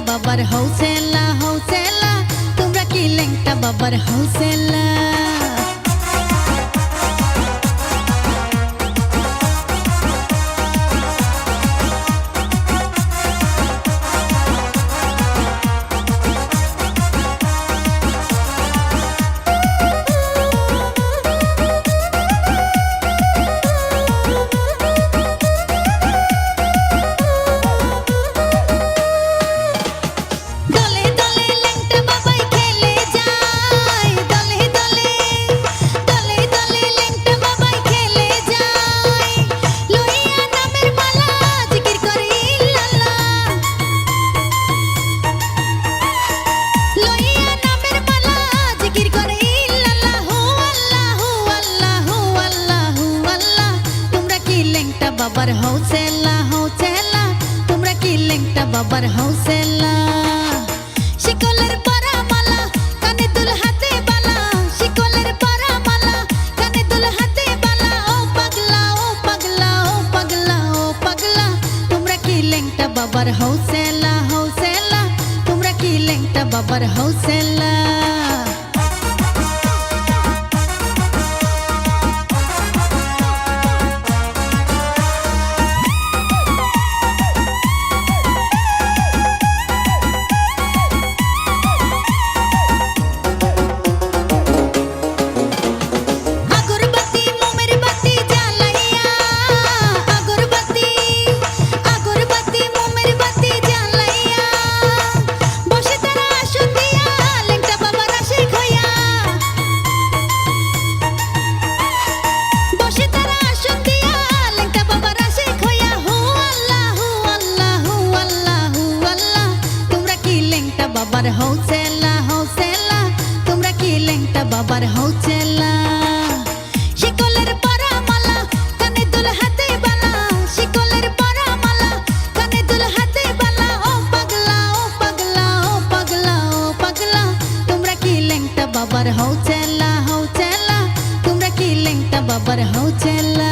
বাবার হৌসেলা হৌসেলা, তোমরা কি লেংটা বাবার হৌসেলা। বাবার হৌসেলা হৌসেলা, তোমরা কি লেংটা বাবার হৌসেলা। শিকলের পরা মালা কানে দুল হাতে বালা, শিকলের পরা মালা কানে দুল হাতে বালা। ও পাগলা ও পাগলা ও পাগলা ও পাগলা, তোমরা কি লেংটা বাবার হৌসেলা হৌসেলা, তোমরা কি লেংটা বাবার হৌসেলা। বাবার হৌসেলা হৌসেলা, তোমরা কি লেংটা বাবার হৌসেলা। শিকলের পরা মালা কানে দুল হাতে বালা, শিকলের পরা মালা কানে দুল হাতে বালা। ও পাগলা ও পাগলা ও পাগলা ও পাগলা, তোমরা কি লেংটা বাবার হৌসেলা হৌসেলা, তোমরা কি লেংটা বাবার হৌসেলা।